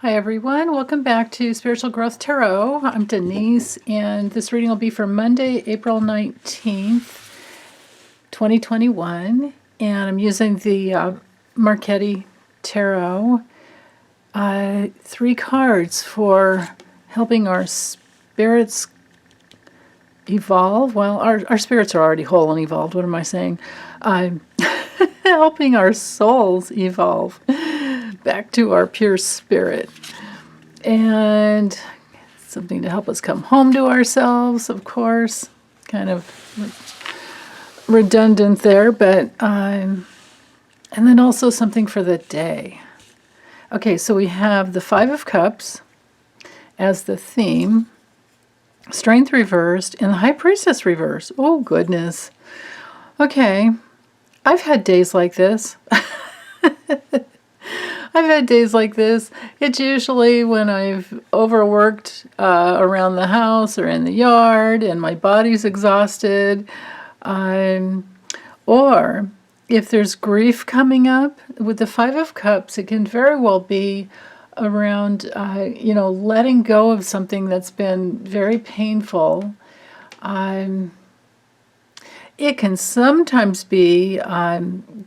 Hi everyone, welcome back to Spiritual Growth Tarot. I'm Denise, and this reading will be for Monday, April 19th, 2021. And I'm using the Marchetti Tarot. 3 cards for helping our spirits evolve. Well, our spirits are already whole and evolved. What am I saying? Helping our souls evolve back to our pure spirit. And something to help us come home to ourselves, of course. Kind of redundant there, but and then also something for the day. Okay, so we have the 5 of Cups as the theme, Strength reversed, and the High Priestess reversed. Oh, goodness. Okay, I've had days like this. I've had days like this. It's usually when I've overworked around the house or in the yard and my body's exhausted. Or if there's grief coming up, with the 5 of Cups, it can very well be around, letting go of something that's been very painful. It can sometimes be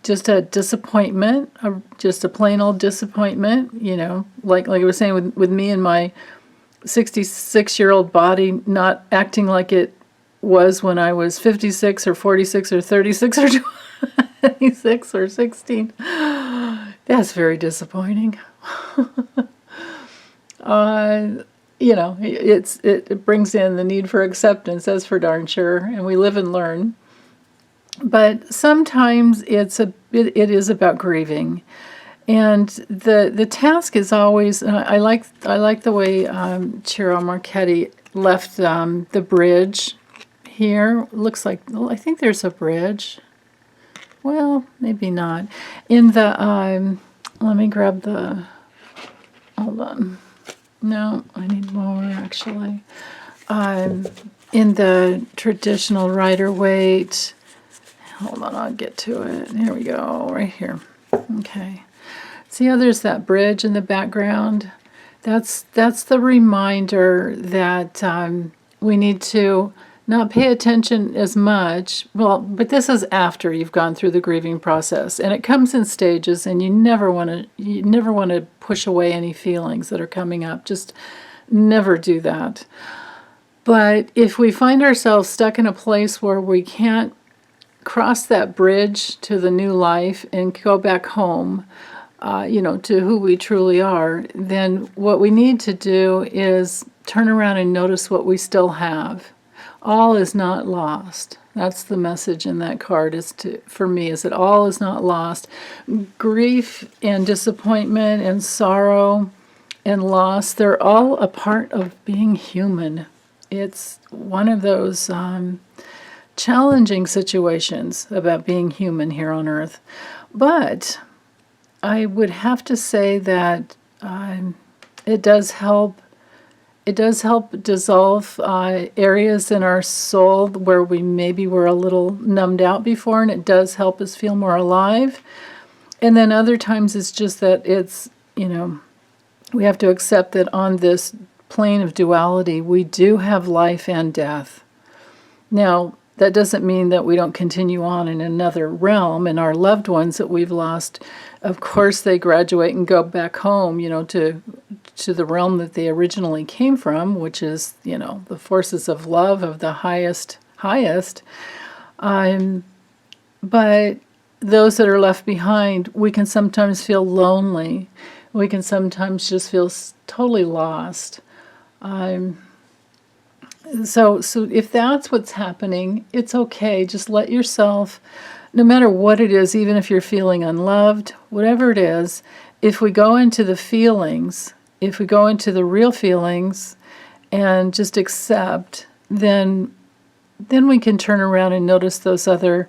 just a disappointment, just a plain old disappointment, like I was saying with me and my 66-year-old body not acting like it was when I was 56 or 46 or 36 or 26 or 16. That's very disappointing. It brings in the need for acceptance, that's for darn sure, and we live and learn. But sometimes it is about grieving, and the task is always. I like the way Ciro Marchetti left the bridge here. Looks like, I think there's a bridge. Well, maybe not. In the let me grab the. Hold on. No, I need more actually. In the traditional Rider-Waite. Hold on, I'll get to it. Here we go, right here. Okay. See how there's that bridge in the background? That's the reminder that we need to not pay attention as much. Well, but this is after you've gone through the grieving process, and it comes in stages, and you never want to push away any feelings that are coming up. Just never do that. But if we find ourselves stuck in a place where we can't cross that bridge to the new life and go back home, to who we truly are, then what we need to do is turn around and notice what we still have. All is not lost. That's the message in that card for me, is that all is not lost. Grief and disappointment and sorrow and loss, they're all a part of being human. It's one of those challenging situations about being human here on earth. But I would have to say that it does help dissolve areas in our soul where we maybe were a little numbed out before, and it does help us feel more alive. And then other times it's just that we have to accept that on this plane of duality we do have life and death. Now, that doesn't mean that we don't continue on in another realm, and our loved ones that we've lost, of course, they graduate and go back home, to the realm that they originally came from, which is, the forces of love of the highest. But those that are left behind, we can sometimes feel lonely. We can sometimes just feel totally lost. So if that's what's happening, it's okay. Just let yourself, no matter what it is, even if you're feeling unloved, whatever it is, if we go into the feelings, if we go into the real feelings and just accept, then we can turn around and notice those other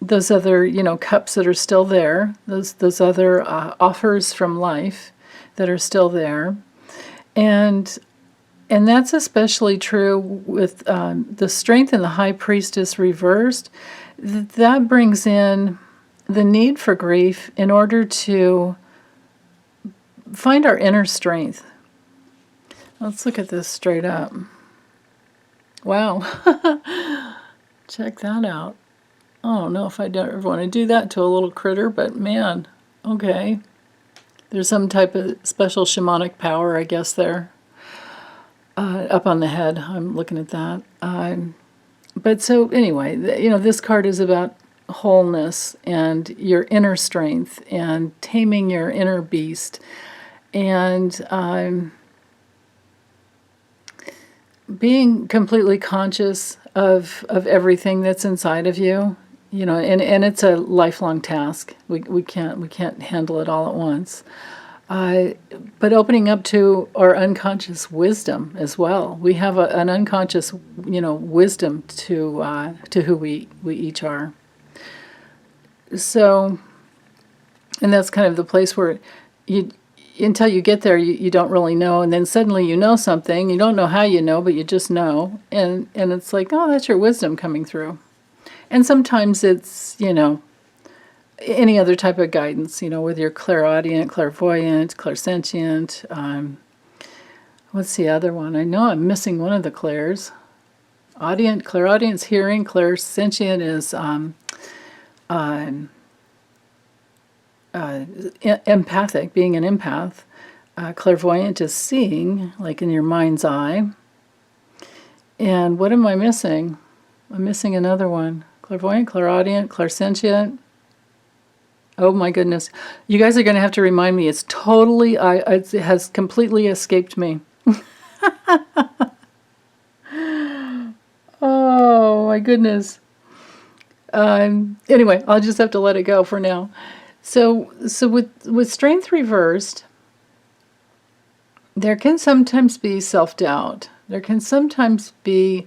cups that are still there, those other offers from life that are still there. And that's especially true with the Strength and the High Priestess reversed. That brings in the need for grief in order to find our inner strength. Let's look at this straight up. Wow. Check that out. I don't know if I ever want to do that to a little critter, but man, okay. There's some type of special shamanic power, I guess, there. Up on the head, I'm looking at that. But so anyway, this card is about wholeness and your inner strength and taming your inner beast and being completely conscious of everything that's inside of you. And it's a lifelong task. We can't handle it all at once. But opening up to our unconscious wisdom as well. We have an unconscious, wisdom to who we each are. So, and that's kind of the place where until you get there, you don't really know, and then suddenly you know something. You don't know how you know, but you just know, and it's like, oh, that's your wisdom coming through. And sometimes it's, any other type of guidance, whether you're clairaudient, clairvoyant, clairsentient. What's the other one? I know I'm missing one of the clairs. Clairaudient's hearing, clairsentient is empathic, being an empath. Clairvoyant is seeing, like in your mind's eye. And what am I missing? I'm missing another one. Clairvoyant, clairaudient, clairsentient. Oh my goodness. You guys are going to have to remind me. It's totally, it has completely escaped me. Oh my goodness. Anyway, I'll just have to let it go for now. So with strength reversed, there can sometimes be self-doubt. There can sometimes be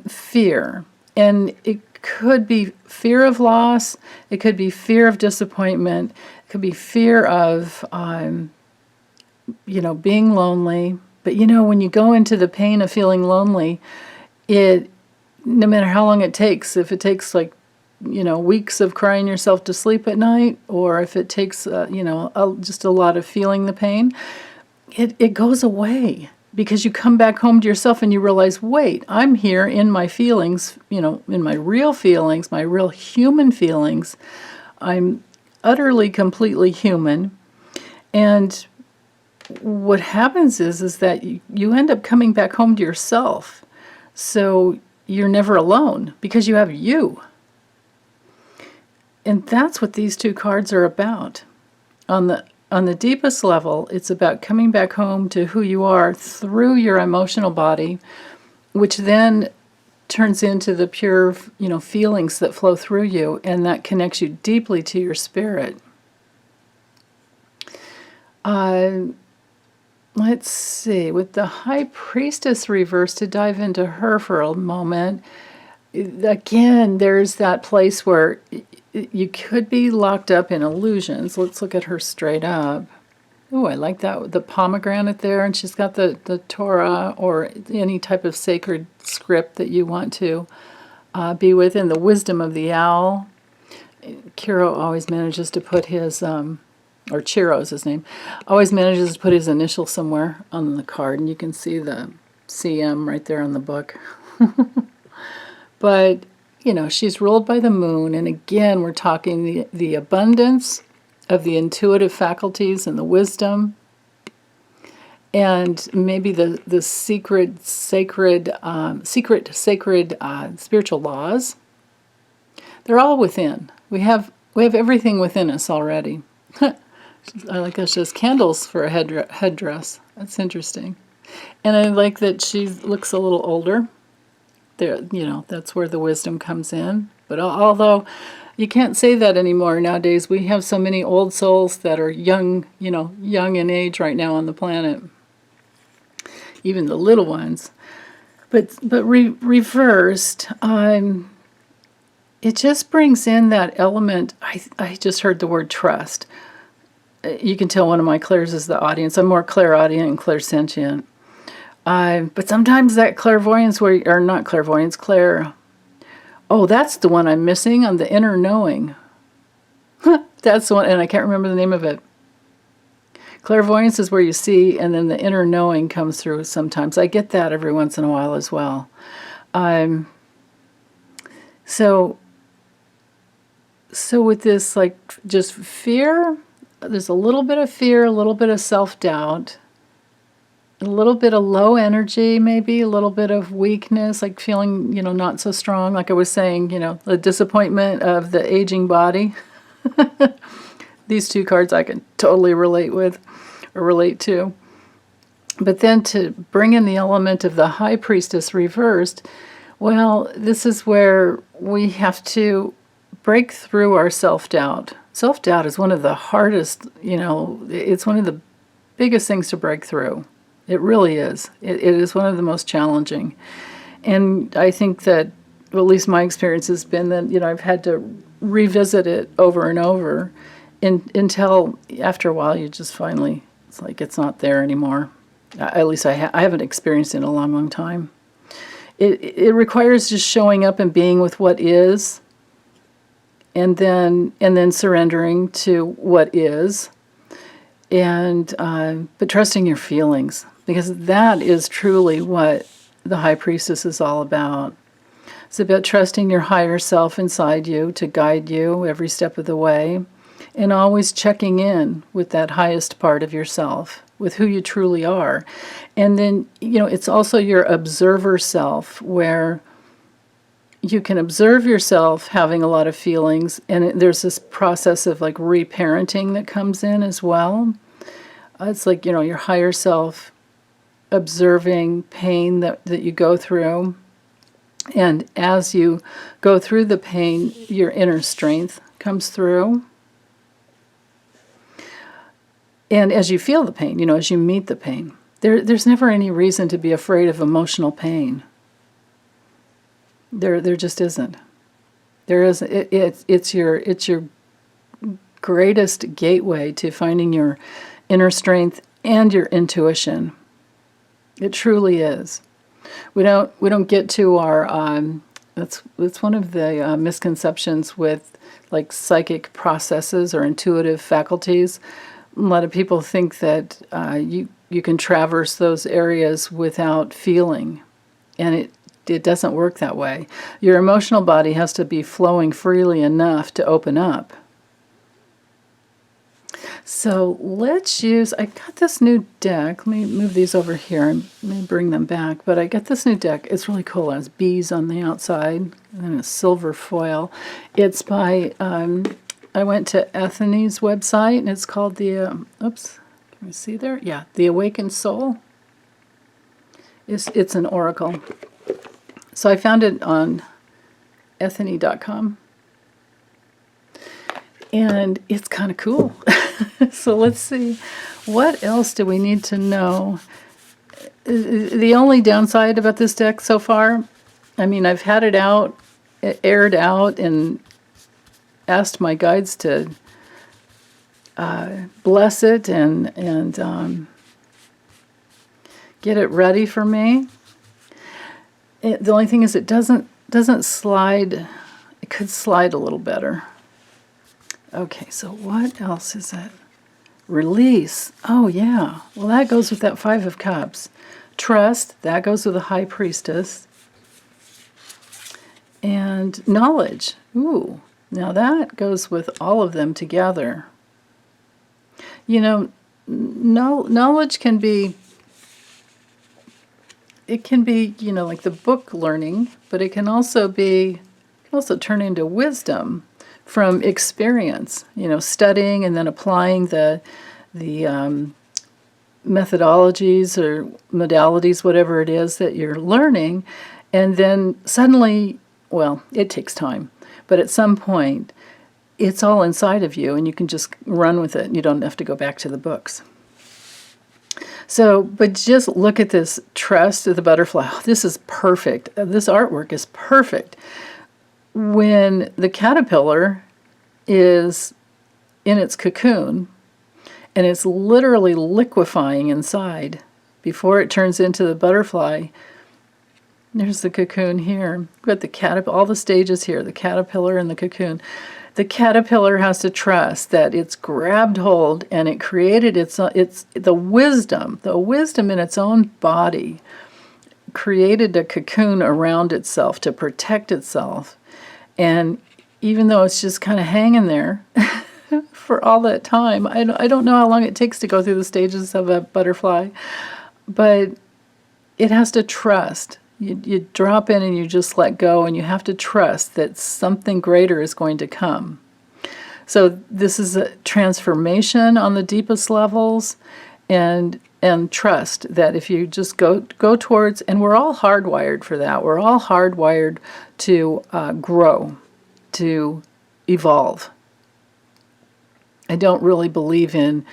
fear. And it could be fear of loss. It could be fear of disappointment. It could be fear of, being lonely. But when you go into the pain of feeling lonely, no matter how long it takes, if it takes weeks of crying yourself to sleep at night, or if it takes, just a lot of feeling the pain, it goes away. Because you come back home to yourself and you realize, wait, I'm here in my feelings, in my real feelings, my real human feelings. I'm utterly, completely human. And what happens is that you end up coming back home to yourself. So you're never alone because you have you. And that's what these two cards are about. On the deepest level, it's about coming back home to who you are through your emotional body, which then turns into the pure, feelings that flow through you, and that connects you deeply to your spirit. Let's see, with the High Priestess reversed, to dive into her for a moment, again, there's that place where you could be locked up in illusions. Let's look at her straight up. Oh, I like that, the pomegranate there, and she's got the Torah or any type of sacred script that you want to be within, the wisdom of the owl. Ciro always manages to put his, or Ciro is his name, always manages to put his initial somewhere on the card, and you can see the CM right there on the book. But she's ruled by the moon, and again, we're talking the abundance of the intuitive faculties and the wisdom, and maybe the sacred spiritual laws. They're all within. We have everything within us already. I like that she has candles for a headdress. That's interesting, and I like that she looks a little older. There, that's where the wisdom comes in. But although you can't say that anymore nowadays, we have so many old souls that are young, young in age right now on the planet. Even the little ones. But reversed, it just brings in that element. I just heard the word trust. You can tell one of my clairs is the audience. I'm more clairaudient and clairsentient. But sometimes that clairvoyance, or not clairvoyance, oh, that's the one I'm missing on the inner knowing. That's the one, and I can't remember the name of it. Clairvoyance is where you see, and then the inner knowing comes through sometimes. I get that every once in a while as well. So with this, like, just fear, there's a little bit of fear, a little bit of self-doubt, a little bit of low energy, maybe a little bit of weakness, like feeling, not so strong. Like I was saying, the disappointment of the aging body. These two cards I can totally relate to. But then to bring in the element of the High Priestess reversed, well, this is where we have to break through our self-doubt. Self-doubt is one of the hardest, it's one of the biggest things to break through. It really is. It is one of the most challenging. And I think that, well, at least my experience has been that, I've had to revisit it over and over until after a while you just finally, it's like it's not there anymore. At least I haven't experienced it in a long, long time. It requires just showing up and being with what is, and then surrendering to what is, and but trusting your feelings, because that is truly what the High Priestess is all about. It's about trusting your higher self inside you to guide you every step of the way, and always checking in with that highest part of yourself, with who you truly are. And then, it's also your observer self, where you can observe yourself having a lot of feelings, and there's this process of like reparenting that comes in as well. It's like, your higher self observing pain that you go through. And as you go through the pain, your inner strength comes through. And as you feel the pain, as you meet the pain, there's never any reason to be afraid of emotional pain. There just isn't. There is. It's your greatest gateway to finding your inner strength and your intuition. It truly is. We don't get to our. That's one of the misconceptions with like psychic processes or intuitive faculties. A lot of people think that you can traverse those areas without feeling, and it doesn't work that way. Your emotional body has to be flowing freely enough to open up. So let's use, I got this new deck. Let me move these over here and let me bring them back. But I got this new deck. It's really cool. It has bees on the outside and a silver foil. It's by, I went to Ethony's website, and it's called the, oops, can you see there? Yeah, The Awakened Soul. It's an oracle. So I found it on ethony.com. And it's kind of cool. So let's see. What else do we need to know? The only downside about this deck so far, I mean, I've had it out, aired out, and asked my guides to bless it and get it ready for me. The only thing is it doesn't slide. It could slide a little better. Okay, so what else is it? Release. Oh, yeah. Well, that goes with that Five of Cups. Trust. That goes with the High Priestess. And knowledge. Ooh. Now that goes with all of them together. Knowledge can be, it can be, like the book learning, but it can also turn into wisdom from experience, studying and then applying the methodologies or modalities, whatever it is that you're learning, and then suddenly, well, it takes time, but at some point, it's all inside of you, and you can just run with it, and you don't have to go back to the books. So, but just look at this trust of the butterfly. Oh, this is perfect. This artwork is perfect. When the caterpillar is in its cocoon and it's literally liquefying inside before it turns into the butterfly, there's the cocoon here. We've got the all the stages here, the caterpillar and the cocoon. The caterpillar has to trust that it's grabbed hold and it created its the wisdom in its own body created a cocoon around itself to protect itself. And even though it's just kind of hanging there for all that time, I don't know how long it takes to go through the stages of a butterfly, but it has to trust. You drop in and you just let go, and you have to trust that something greater is going to come. So this is a transformation on the deepest levels, and trust that if you just go towards, and we're all hardwired for that. We're all hardwired to grow, to evolve. I don't really believe in,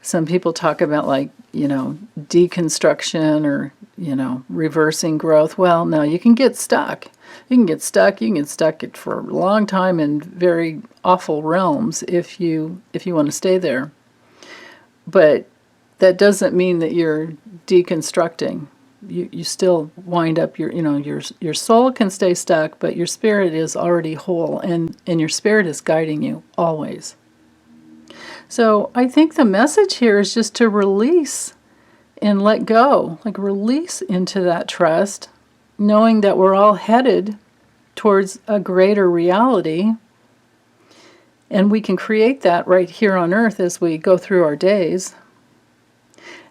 some people talk about like, deconstruction or, reversing growth. Well, no, you can get stuck. You can get stuck for a long time in very awful realms if you want to stay there. But that doesn't mean that you're deconstructing. You still wind up, your soul can stay stuck, but your spirit is already whole, and your spirit is guiding you always. So I think the message here is just to release and let go, like release into that trust, knowing that we're all headed towards a greater reality. And we can create that right here on earth as we go through our days.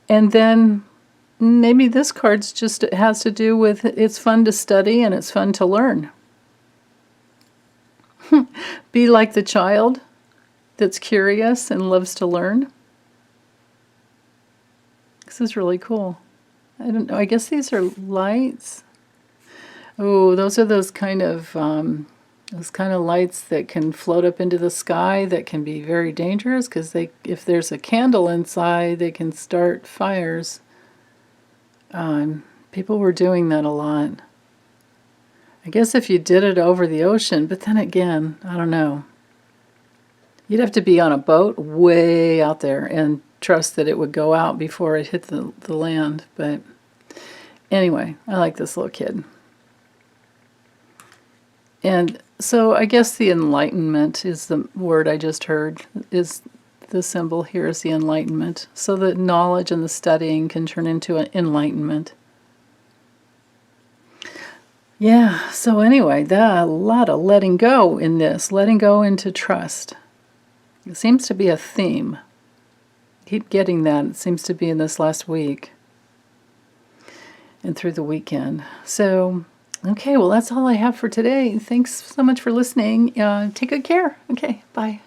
And then maybe this card's just has to do with it's fun to study and it's fun to learn. Be like the child that's curious and loves to learn. This is really cool. I don't know. I guess these are lights. Oh, those are those kind of lights that can float up into the sky that can be very dangerous because if there's a candle inside, they can start fires. People were doing that a lot. I guess if you did it over the ocean, but then again, I don't know. You'd have to be on a boat way out there and trust that it would go out before it hit the land. But anyway, I like this little kid. And so I guess the enlightenment is the word I just heard, is the symbol here is the enlightenment. So the knowledge and the studying can turn into an enlightenment. Yeah, so anyway, a lot of letting go in this, letting go into trust. It seems to be a theme. Keep getting that. It seems to be in this last week and through the weekend. So, okay, well, that's all I have for today. Thanks so much for listening. Take good care. Okay, bye.